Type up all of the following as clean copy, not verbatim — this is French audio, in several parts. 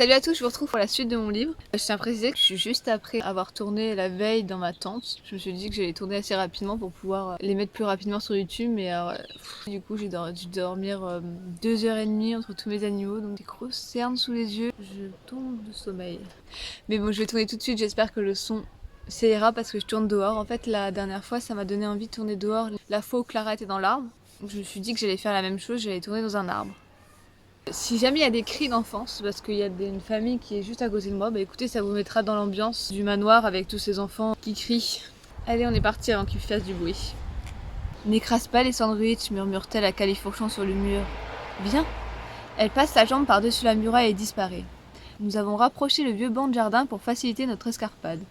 Salut à tous, je vous retrouve pour la suite de mon livre. Je tiens à préciser que je suis juste après avoir tourné la veille dans ma tente. Je me suis dit que j'allais tourner assez rapidement pour pouvoir les mettre plus rapidement sur YouTube. Mais du coup, j'ai dû dormir 2h30 entre tous mes animaux. Donc des grosses cernes sous les yeux. Je tombe de sommeil. Mais bon, je vais tourner tout de suite. J'espère que le son ira parce que je tourne dehors. En fait, la dernière fois, ça m'a donné envie de tourner dehors. La fois où Clara était dans l'arbre. Donc je me suis dit que j'allais faire la même chose. J'allais tourner dans un arbre. Si jamais il y a des cris d'enfants, c'est parce qu'il y a une famille qui est juste à côté de moi, bah écoutez, ça vous mettra dans l'ambiance du manoir avec tous ces enfants qui crient. Allez, on est parti avant qu'ils fassent du bruit. N'écrase pas les sandwichs, murmure-t-elle à califourchon sur le mur. Viens. Elle passe sa jambe par-dessus la muraille et disparaît. Nous avons rapproché le vieux banc de jardin pour faciliter notre escarpade.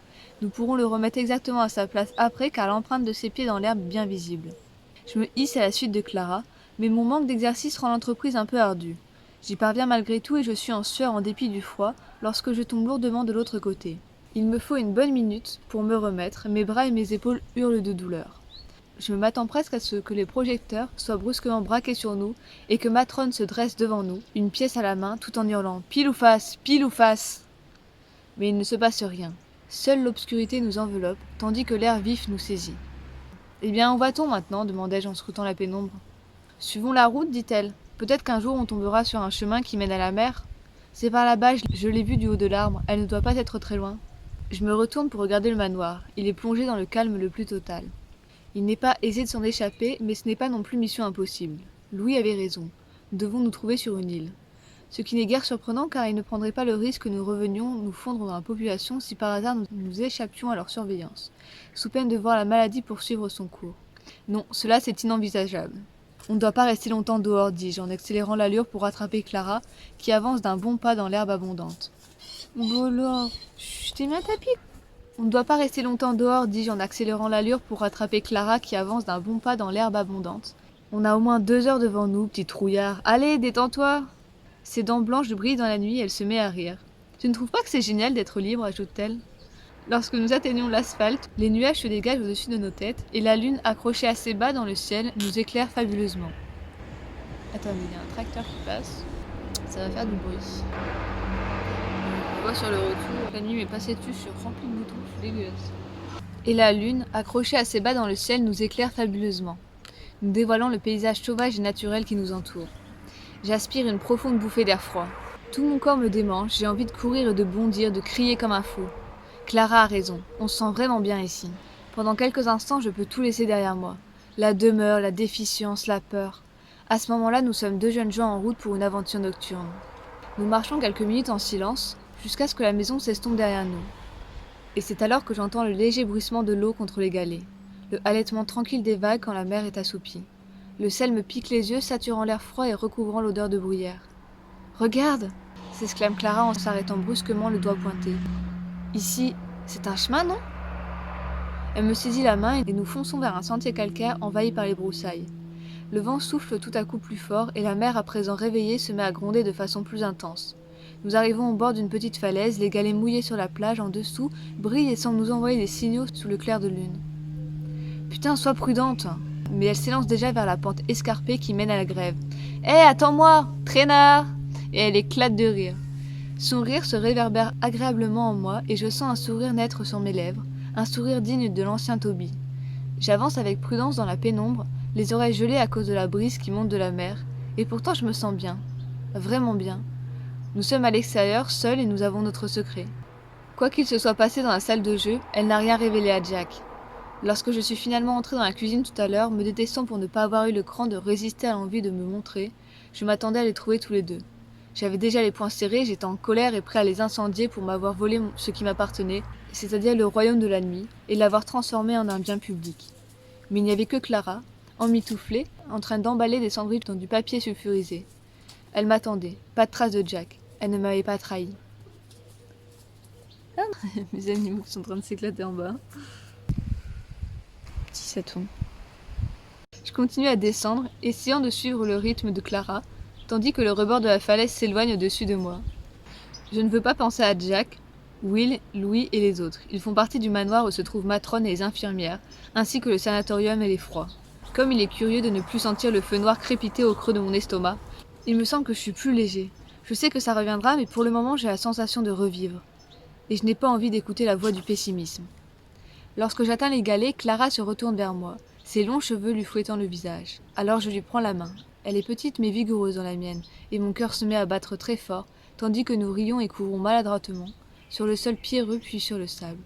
Nous pourrons le remettre exactement à sa place après car l'empreinte de ses pieds dans l'herbe est bien visible. Je me hisse à la suite de Clara, mais mon manque d'exercice rend l'entreprise un peu ardue. J'y parviens malgré tout et je suis en sueur en dépit du froid lorsque je tombe lourdement de l'autre côté. Il me faut une bonne minute pour me remettre, mes bras et mes épaules hurlent de douleur. Je m'attends presque à ce que les projecteurs soient brusquement braqués sur nous et que Matrone se dresse devant nous, une pièce à la main, tout en hurlant « Pile ou face, pile ou face !» Mais il ne se passe rien. Seule l'obscurité nous enveloppe, tandis que l'air vif nous saisit. « Eh bien, où va-t-on maintenant » demandai-je en scrutant la pénombre. « Suivons la route, dit-elle. Peut-être qu'un jour on tombera sur un chemin qui mène à la mer. C'est par là-bas, je l'ai vue du haut de l'arbre, elle ne doit pas être très loin. » Je me retourne pour regarder le manoir. Il est plongé dans le calme le plus total. Il n'est pas aisé de s'en échapper, mais ce n'est pas non plus mission impossible. Louis avait raison. Nous devons nous trouver sur une île. Ce qui n'est guère surprenant car il ne prendrait pas le risque que nous revenions nous fondre dans la population si par hasard nous échappions à leur surveillance, sous peine de voir la maladie poursuivre son cours. Non, cela c'est inenvisageable. On ne doit pas rester longtemps dehors, dis-je, en accélérant l'allure pour rattraper Clara, qui avance d'un bon pas dans l'herbe abondante. Voilà, je t'ai mis un tapis. On ne doit pas rester longtemps dehors, dis-je en accélérant l'allure pour rattraper Clara, qui avance d'un bon pas dans l'herbe abondante. On a au moins 2 heures devant nous, petit trouillard. Allez, détends-toi. Ses dents blanches brillent dans la nuit et elle se met à rire. Tu ne trouves pas que c'est génial d'être libre, ajoute-t-elle. Lorsque nous atteignons l'asphalte, les nuages se dégagent au-dessus de nos têtes et la lune, accrochée assez bas dans le ciel, nous éclaire fabuleusement. Attendez, il y a un tracteur qui passe. Ça va faire du bruit. On voit sur le retour, la nuit m'est passée dessus, je suis remplie de boutons, je suis dégueulasse. Et la lune, accrochée assez bas dans le ciel, nous éclaire fabuleusement, nous dévoilant le paysage sauvage et naturel qui nous entoure. J'aspire une profonde bouffée d'air froid. Tout mon corps me démange, j'ai envie de courir et de bondir, de crier comme un fou. Clara a raison, on se sent vraiment bien ici. Pendant quelques instants, je peux tout laisser derrière moi. La demeure, la déficience, la peur. À ce moment-là, nous sommes 2 jeunes gens en route pour une aventure nocturne. Nous marchons quelques minutes en silence, jusqu'à ce que la maison s'estompe derrière nous. Et c'est alors que j'entends le léger bruissement de l'eau contre les galets, le halètement tranquille des vagues quand la mer est assoupie. Le sel me pique les yeux, saturant l'air froid et recouvrant l'odeur de bruyère. « Regarde !» s'exclame Clara en s'arrêtant brusquement, le doigt pointé. Ici, c'est un chemin, non ? Elle me saisit la main et nous fonçons vers un sentier calcaire envahi par les broussailles. Le vent souffle tout à coup plus fort et la mer à présent réveillée se met à gronder de façon plus intense. Nous arrivons au bord d'une petite falaise, les galets mouillés sur la plage en dessous brillent et semblent nous envoyer des signaux sous le clair de lune. Putain, sois prudente ! Mais elle s'élance déjà vers la pente escarpée qui mène à la grève. Hé, attends-moi, traînard ! Et elle éclate de rire. Son rire se réverbère agréablement en moi et je sens un sourire naître sur mes lèvres, un sourire digne de l'ancien Toby. J'avance avec prudence dans la pénombre, les oreilles gelées à cause de la brise qui monte de la mer, et pourtant je me sens bien, vraiment bien. Nous sommes à l'extérieur, seuls, et nous avons notre secret. Quoi qu'il se soit passé dans la salle de jeu, elle n'a rien révélé à Jack. Lorsque je suis finalement entrée dans la cuisine tout à l'heure, me détestant pour ne pas avoir eu le cran de résister à l'envie de me montrer, je m'attendais à les trouver tous les deux. J'avais déjà les poings serrés, j'étais en colère et prêt à les incendier pour m'avoir volé ce qui m'appartenait, c'est-à-dire le royaume de la nuit, et l'avoir transformé en un bien public. Mais il n'y avait que Clara, emmitouflée, en train d'emballer des sandwichs dans du papier sulfurisé. Elle m'attendait, pas de trace de Jack, elle ne m'avait pas trahi. Ah, mes animaux qui sont en train de s'éclater en bas. Petit saton. Je continue à descendre, essayant de suivre le rythme de Clara, tandis que le rebord de la falaise s'éloigne au-dessus de moi. Je ne veux pas penser à Jack, Will, Louis et les autres. Ils font partie du manoir où se trouvent Matrone et les infirmières, ainsi que le sanatorium et les froids. Comme il est curieux de ne plus sentir le feu noir crépiter au creux de mon estomac, il me semble que je suis plus léger. Je sais que ça reviendra, mais pour le moment j'ai la sensation de revivre. Et je n'ai pas envie d'écouter la voix du pessimisme. Lorsque j'atteins les galets, Clara se retourne vers moi, ses longs cheveux lui fouettant le visage. Alors je lui prends la main. Elle est petite mais vigoureuse dans la mienne, et mon cœur se met à battre très fort, tandis que nous rions et courons maladroitement, sur le sol pierreux puis sur le sable,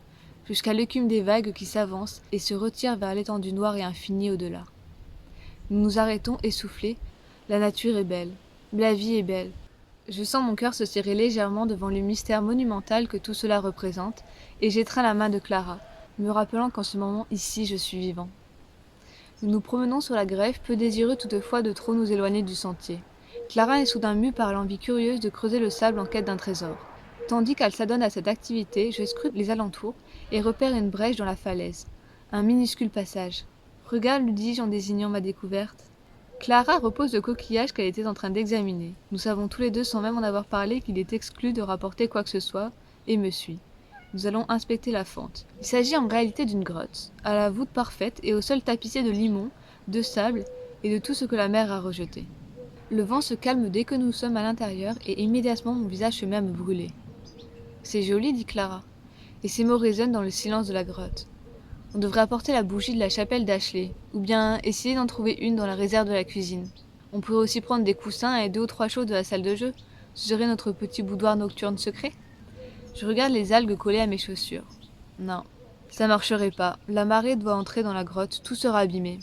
jusqu'à l'écume des vagues qui s'avance et se retire vers l'étendue noire et infinie au-delà. Nous nous arrêtons essoufflés. La nature est belle. La vie est belle. Je sens mon cœur se serrer légèrement devant le mystère monumental que tout cela représente, et j'étreins la main de Clara, me rappelant qu'en ce moment ici je suis vivant. Nous nous promenons sur la grève, peu désireux toutefois de trop nous éloigner du sentier. Clara est soudain mue par l'envie curieuse de creuser le sable en quête d'un trésor. Tandis qu'elle s'adonne à cette activité, je scrute les alentours et repère une brèche dans la falaise. Un minuscule passage. Regarde, lui dis-je en désignant ma découverte. Clara repose le coquillage qu'elle était en train d'examiner. Nous savons tous les deux, sans même en avoir parlé, qu'il est exclu de rapporter quoi que ce soit, et me suit. Nous allons inspecter la fente. Il s'agit en réalité d'une grotte, à la voûte parfaite et au sol tapissé de limon, de sable et de tout ce que la mer a rejeté. Le vent se calme dès que nous sommes à l'intérieur et immédiatement mon visage se met à me brûler. C'est joli, dit Clara, et ces mots résonnent dans le silence de la grotte. On devrait apporter la bougie de la chapelle d'Ashley, ou bien essayer d'en trouver une dans la réserve de la cuisine. On pourrait aussi prendre des coussins et 2 ou 3 choses de la salle de jeu. Ce serait notre petit boudoir nocturne secret. Je regarde les algues collées à mes chaussures. Non, ça marcherait pas. La marée doit entrer dans la grotte, tout sera abîmé.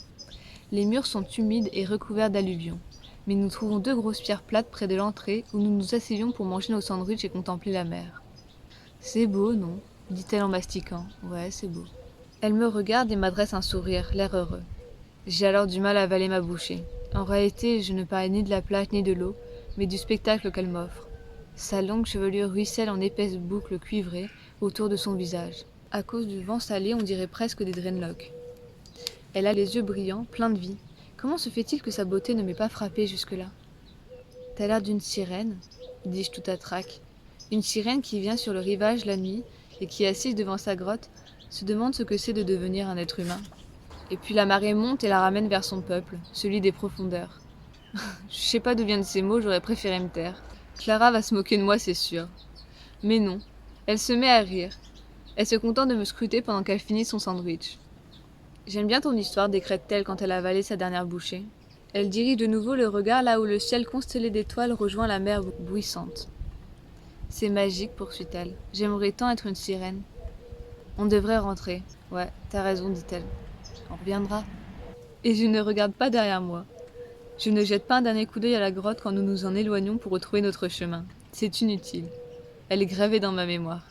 Les murs sont humides et recouverts d'alluvions. Mais nous trouvons 2 grosses pierres plates près de l'entrée où nous nous asseyions pour manger nos sandwichs et contempler la mer. C'est beau, non ? Dit-elle en mastiquant. Ouais, c'est beau. Elle me regarde et m'adresse un sourire, l'air heureux. J'ai alors du mal à avaler ma bouchée. En réalité, je ne parlais ni de la plage ni de l'eau, mais du spectacle qu'elle m'offre. Sa longue chevelure ruisselle en épaisses boucles cuivrées autour de son visage. À cause du vent salé, on dirait presque des dreadlocks. Elle a les yeux brillants, pleins de vie. Comment se fait-il que sa beauté ne m'ait pas frappée jusque-là ? T'as l'air d'une sirène, dis-je tout à trac. Une sirène qui vient sur le rivage la nuit et qui, assise devant sa grotte, se demande ce que c'est de devenir un être humain. Et puis la marée monte et la ramène vers son peuple, celui des profondeurs. Je sais pas d'où viennent ces mots, j'aurais préféré me taire. Clara va se moquer de moi, c'est sûr. Mais non, elle se met à rire. Elle se contente de me scruter pendant qu'elle finit son sandwich. J'aime bien ton histoire, décrète-t-elle quand elle a avalé sa dernière bouchée. Elle dirige de nouveau le regard là où le ciel constellé d'étoiles rejoint la mer bruissante. C'est magique, poursuit-elle. J'aimerais tant être une sirène. On devrait rentrer. Ouais, t'as raison, dit-elle. On reviendra. Et je ne regarde pas derrière moi. Je ne jette pas un dernier coup d'œil à la grotte quand nous nous en éloignons pour retrouver notre chemin. C'est inutile. Elle est gravée dans ma mémoire.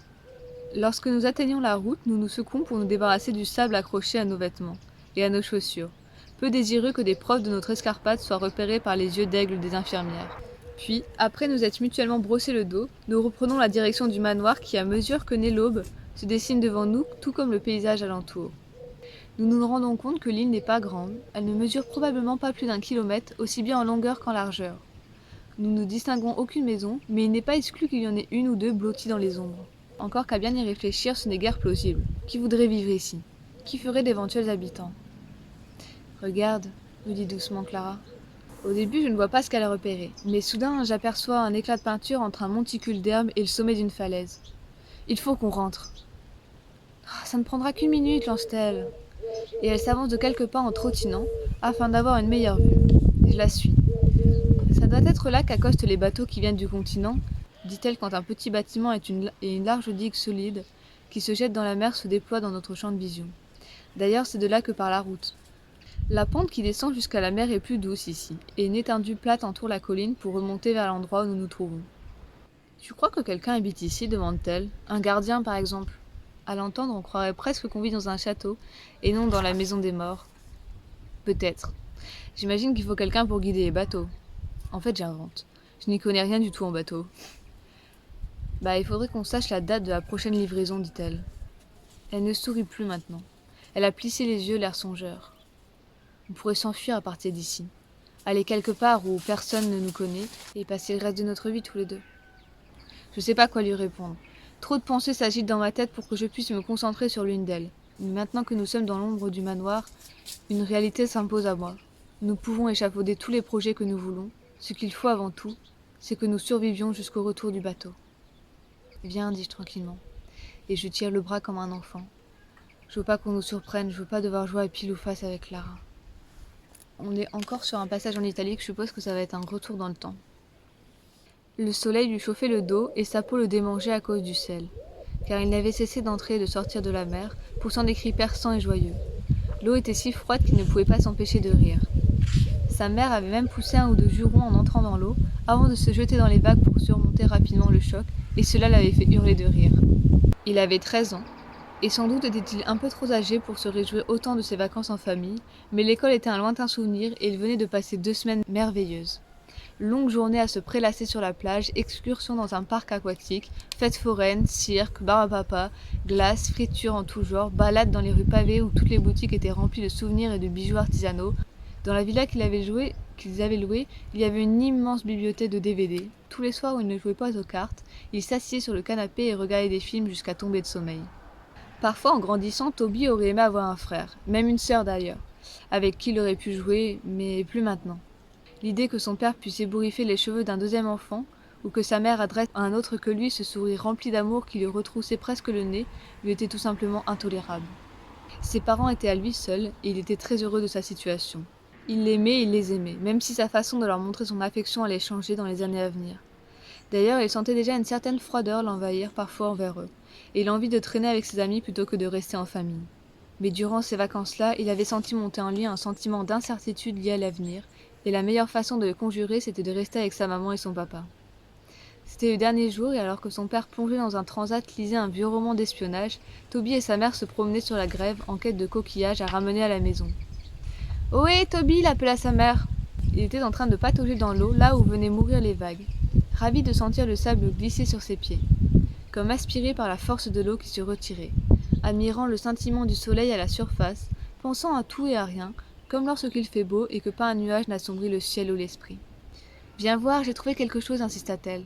Lorsque nous atteignons la route, nous nous secouons pour nous débarrasser du sable accroché à nos vêtements et à nos chaussures, peu désireux que des preuves de notre escarpade soient repérées par les yeux d'aigle des infirmières. Puis, après nous être mutuellement brossé le dos, nous reprenons la direction du manoir qui, à mesure que naît l'aube, se dessine devant nous, tout comme le paysage alentour. Nous nous rendons compte que l'île n'est pas grande, elle ne mesure probablement pas plus d'1 kilomètre, aussi bien en longueur qu'en largeur. Nous ne distinguons aucune maison, mais il n'est pas exclu qu'il y en ait 1 ou 2 blotties dans les ombres. Encore qu'à bien y réfléchir, ce n'est guère plausible. Qui voudrait vivre ici ? Qui ferait d'éventuels habitants ? Regarde, me dit doucement Clara. Au début, je ne vois pas ce qu'elle a repéré, mais soudain, j'aperçois un éclat de peinture entre un monticule d'herbe et le sommet d'une falaise. Il faut qu'on rentre. Ah, ça ne prendra qu'1 minute, lance-t-elle. Et elle s'avance de quelques pas en trottinant, afin d'avoir une meilleure vue. Je la suis. Ça doit être là qu'accostent les bateaux qui viennent du continent, dit-elle quand un petit bâtiment et une large digue solide qui se jette dans la mer se déploient dans notre champ de vision. D'ailleurs, c'est de là que part la route. La pente qui descend jusqu'à la mer est plus douce ici, et une étendue plate entoure la colline pour remonter vers l'endroit où nous nous trouvons. « Tu crois que quelqu'un habite ici ?» demande-t-elle. « Un gardien, par exemple ?» À l'entendre, on croirait presque qu'on vit dans un château, et non dans la maison des morts. Peut-être. J'imagine qu'il faut quelqu'un pour guider les bateaux. En fait, j'invente. Je n'y connais rien du tout en bateau. Il faudrait qu'on sache la date de la prochaine livraison, dit-elle. Elle ne sourit plus maintenant. Elle a plissé les yeux, l'air songeur. On pourrait s'enfuir à partir d'ici. Aller quelque part où personne ne nous connaît et passer le reste de notre vie tous les deux. Je sais pas quoi lui répondre. Trop de pensées s'agitent dans ma tête pour que je puisse me concentrer sur l'une d'elles. Mais maintenant que nous sommes dans l'ombre du manoir, une réalité s'impose à moi. Nous pouvons échafauder tous les projets que nous voulons. Ce qu'il faut avant tout, c'est que nous survivions jusqu'au retour du bateau. Viens, dis-je tranquillement, et je tire le bras comme un enfant. Je veux pas qu'on nous surprenne, je veux pas devoir jouer à pile ou face avec Clara. On est encore sur un passage en italique, je suppose que ça va être un retour dans le temps. Le soleil lui chauffait le dos et sa peau le démangeait à cause du sel, car il n'avait cessé d'entrer et de sortir de la mer, poussant des cris perçants et joyeux. L'eau était si froide qu'il ne pouvait pas s'empêcher de rire. Sa mère avait même poussé un ou deux jurons en entrant dans l'eau, avant de se jeter dans les vagues pour surmonter rapidement le choc, et cela l'avait fait hurler de rire. Il avait 13 ans, et sans doute était-il un peu trop âgé pour se réjouir autant de ses vacances en famille, mais l'école était un lointain souvenir et il venait de passer 2 semaines merveilleuses. Longue journée à se prélasser sur la plage, excursion dans un parc aquatique, fêtes foraines, cirque, bar à papa, glace, fritures en tout genre, balades dans les rues pavées où toutes les boutiques étaient remplies de souvenirs et de bijoux artisanaux. Dans la villa qu'ils avaient louée, il y avait une immense bibliothèque de DVD. Tous les soirs où ils ne jouaient pas aux cartes, ils s'assisaient sur le canapé et regardaient des films jusqu'à tomber de sommeil. Parfois, en grandissant, Toby aurait aimé avoir un frère, même une sœur d'ailleurs, avec qui il aurait pu jouer, mais plus maintenant. L'idée que son père puisse ébouriffer les cheveux d'un deuxième enfant, ou que sa mère adresse à un autre que lui ce sourire rempli d'amour qui lui retroussait presque le nez, lui était tout simplement intolérable. Ses parents étaient à lui seul, et il était très heureux de sa situation. Il l'aimait et il les aimait, même si sa façon de leur montrer son affection allait changer dans les années à venir. D'ailleurs, il sentait déjà une certaine froideur l'envahir parfois envers eux, et l'envie de traîner avec ses amis plutôt que de rester en famille. Mais durant ces vacances-là, il avait senti monter en lui un sentiment d'incertitude lié à l'avenir, et la meilleure façon de le conjurer, c'était de rester avec sa maman et son papa. C'était le dernier jour, et alors que son père plongeait dans un transat lisait un vieux roman d'espionnage, Toby et sa mère se promenaient sur la grève en quête de coquillages à ramener à la maison. « Ohé, Toby !» l'appela sa mère. Il était en train de patauger dans l'eau, là où venaient mourir les vagues, ravi de sentir le sable glisser sur ses pieds, comme aspiré par la force de l'eau qui se retirait, admirant le scintillement du soleil à la surface, pensant à tout et à rien, comme lorsqu'il fait beau et que pas un nuage n'assombrit le ciel ou l'esprit. « Viens voir, j'ai trouvé quelque chose, insista-t-elle.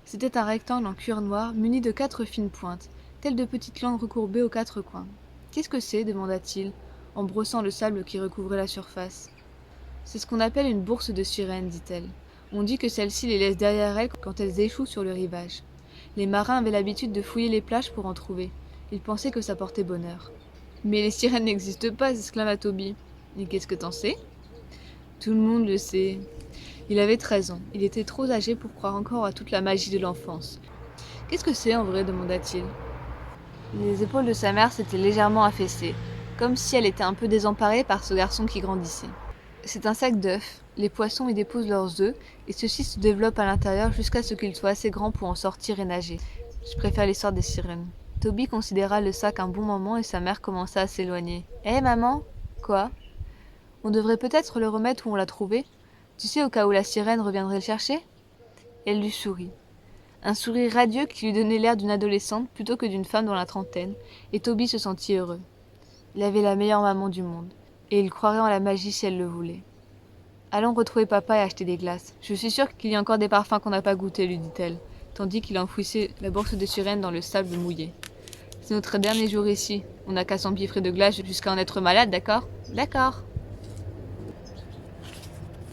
C'était un rectangle en cuir noir, muni de 4 fines pointes, telles de petites langues recourbées aux 4 coins. « Qu'est-ce que c'est » demanda-t-il, en brossant le sable qui recouvrait la surface. « C'est ce qu'on appelle une bourse de sirènes, dit-elle. On dit que celle-ci les laisse derrière elles quand elles échouent sur le rivage. Les marins avaient l'habitude de fouiller les plages pour en trouver. Ils pensaient que ça portait bonheur. »« Mais les sirènes n'existent pas !» s'exclama Toby. « Et qu'est-ce que t'en sais ?»« Tout le monde le sait. » Il avait 13 ans. Il était trop âgé pour croire encore à toute la magie de l'enfance. « Qu'est-ce que c'est en vrai ?» demanda-t-il. Les épaules de sa mère s'étaient légèrement affaissées, comme si elle était un peu désemparée par ce garçon qui grandissait. « C'est un sac d'œufs. Les poissons y déposent leurs œufs, et ceux-ci se développent à l'intérieur jusqu'à ce qu'ils soient assez grands pour en sortir et nager. Je préfère l'histoire des sirènes. » Toby considéra le sac un bon moment et sa mère commença à s'éloigner. « Hé, maman !»« Quoi ? On devrait peut-être le remettre où on l'a trouvé. Tu sais, au cas où la sirène reviendrait le chercher ?» Elle lui sourit. Un sourire radieux qui lui donnait l'air d'une adolescente plutôt que d'une femme dans la trentaine, et Toby se sentit heureux. Il avait la meilleure maman du monde, et il croirait en la magie si elle le voulait. « Allons retrouver papa et acheter des glaces. Je suis sûre qu'il y a encore des parfums qu'on n'a pas goûtés, lui dit-elle, tandis qu'il enfouissait la bourse de sirène dans le sable mouillé. « C'est notre dernier jour ici. On n'a qu'à s'empiffrer de glace jusqu'à en être malade, d'accord ? » « D'accord. »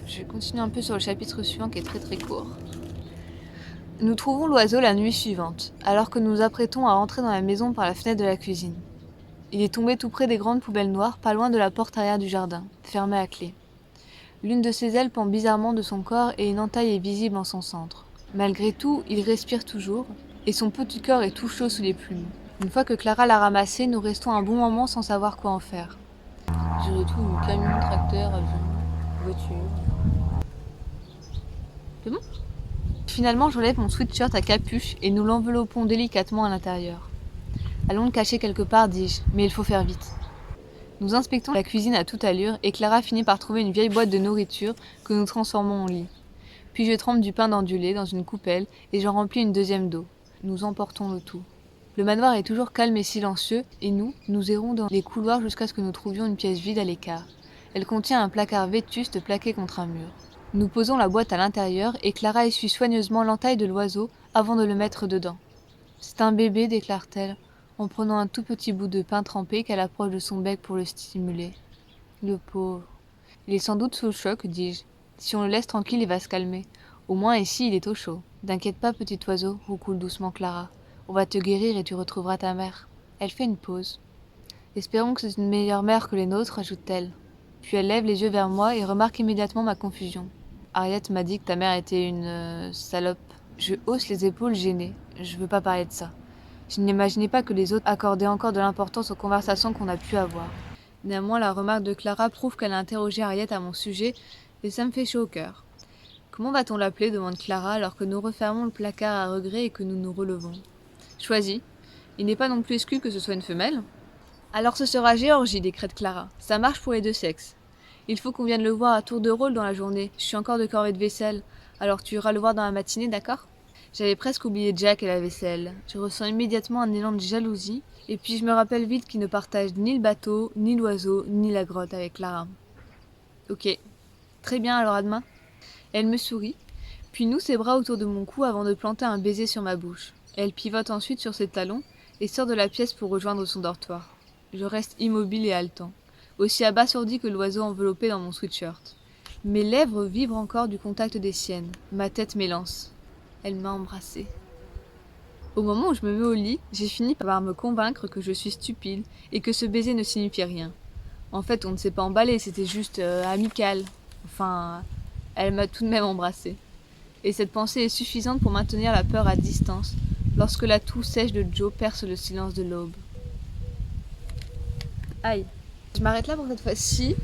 Je vais continuer un peu sur le chapitre suivant qui est très très court. Nous trouvons l'oiseau la nuit suivante, alors que nous nous apprêtons à entrer dans la maison par la fenêtre de la cuisine. Il est tombé tout près des grandes poubelles noires, pas loin de la porte arrière du jardin, fermée à clé. L'une de ses ailes pend bizarrement de son corps et une entaille est visible en son centre. Malgré tout, il respire toujours, et son petit corps est tout chaud sous les plumes. Une fois que Clara l'a ramassé, nous restons un bon moment sans savoir quoi en faire. Je retrouve camion, tracteur, avion, voiture... C'est bon ? Finalement, j'enlève mon sweatshirt à capuche et nous l'enveloppons délicatement à l'intérieur. Allons le cacher quelque part, dis-je, mais il faut faire vite. Nous inspectons la cuisine à toute allure et Clara finit par trouver une vieille boîte de nourriture que nous transformons en lit. Puis je trempe du pain d'andulé dans une coupelle et j'en remplis une deuxième d'eau. Nous emportons le tout. Le manoir est toujours calme et silencieux et nous errons dans les couloirs jusqu'à ce que nous trouvions une pièce vide à l'écart. Elle contient un placard vétuste plaqué contre un mur. Nous posons la boîte à l'intérieur et Clara essuie soigneusement l'entaille de l'oiseau avant de le mettre dedans. « C'est un bébé » déclare-t-elle, en prenant un tout petit bout de pain trempé qu'elle approche de son bec pour le stimuler. Le pauvre. Il est sans doute sous le choc, dis-je. Si on le laisse tranquille, il va se calmer. Au moins ici, il est au chaud. T'inquiète pas, petit oiseau, roucoule doucement Clara. On va te guérir et tu retrouveras ta mère. Elle fait une pause. Espérons que c'est une meilleure mère que les nôtres, ajoute-t-elle. Puis elle lève les yeux vers moi et remarque immédiatement ma confusion. Harriet m'a dit que ta mère était une salope. Je hausse les épaules gênée. Je veux pas parler de ça. Je n'imaginais pas que les autres accordaient encore de l'importance aux conversations qu'on a pu avoir. Néanmoins, la remarque de Clara prouve qu'elle a interrogé Harriet à mon sujet et ça me fait chaud au cœur. Comment va-t-on l'appeler demande Clara alors que nous refermons le placard à regret et que nous nous relevons. Choisis. Il n'est pas non plus exclu que ce soit une femelle. Alors ce sera Géorgie, décrète Clara. Ça marche pour les deux sexes. Il faut qu'on vienne le voir à tour de rôle dans la journée. Je suis encore de corvée de vaisselle. Alors tu iras le voir dans la matinée, d'accord ? J'avais presque oublié Jack et la vaisselle. Je ressens immédiatement un élan de jalousie, et puis je me rappelle vite qu'il ne partage ni le bateau, ni l'oiseau, ni la grotte avec Clara. Ok. Très bien, alors à demain. Elle me sourit, puis noue ses bras autour de mon cou avant de planter un baiser sur ma bouche. Elle pivote ensuite sur ses talons et sort de la pièce pour rejoindre son dortoir. Je reste immobile et haletant, aussi abasourdi que l'oiseau enveloppé dans mon sweatshirt. Mes lèvres vibrent encore du contact des siennes. Ma tête m'élance. Elle m'a embrassée. Au moment où je me mets au lit, j'ai fini par me convaincre que je suis stupide et que ce baiser ne signifiait rien. En fait, on ne s'est pas emballé, c'était juste amical. Enfin, elle m'a tout de même embrassée. Et cette pensée est suffisante pour maintenir la peur à distance, lorsque la toux sèche de Joe perce le silence de l'aube. Aïe. Je m'arrête là pour cette fois-ci.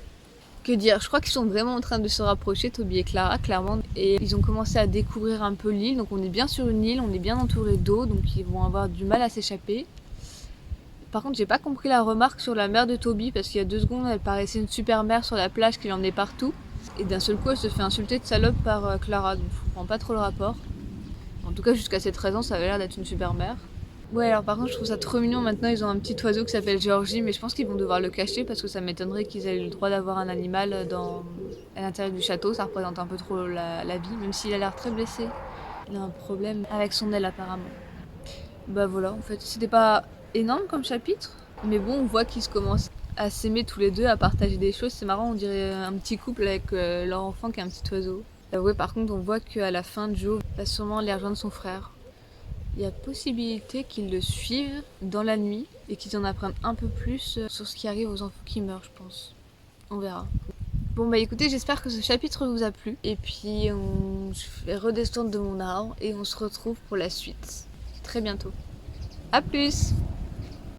Que dire, je crois qu'ils sont vraiment en train de se rapprocher, Toby et Clara, clairement. Et ils ont commencé à découvrir un peu l'île. Donc on est bien sur une île, on est bien entouré d'eau, donc ils vont avoir du mal à s'échapper. Par contre, j'ai pas compris la remarque sur la mère de Toby, parce qu'il y a 2 secondes, elle paraissait une super mère sur la plage qui l'emmenait partout. Et d'un seul coup, elle se fait insulter de salope par Clara, donc je comprends pas trop le rapport. En tout cas, jusqu'à ses 13 ans, ça avait l'air d'être une super mère. Ouais, alors par contre, je trouve ça trop mignon. Maintenant, ils ont un petit oiseau qui s'appelle Géorgie, mais je pense qu'ils vont devoir le cacher parce que ça m'étonnerait qu'ils aient le droit d'avoir un animal à l'intérieur du château. Ça représente un peu trop la vie, même s'il a l'air très blessé. Il a un problème avec son aile, apparemment. Bah voilà, en fait, c'était pas énorme comme chapitre, mais bon, on voit qu'ils se commencent à s'aimer tous les deux, à partager des choses. C'est marrant, on dirait un petit couple avec leur enfant qui est un petit oiseau. Ouais, par contre, on voit qu'à la fin, Joe va sûrement aller rejoindre son frère. Il y a possibilité qu'ils le suivent dans la nuit et qu'ils en apprennent un peu plus sur ce qui arrive aux enfants qui meurent, je pense. On verra. Bon bah écoutez, j'espère que ce chapitre vous a plu. Et puis je vais redescendre de mon arbre et on se retrouve pour la suite. Très bientôt. A plus!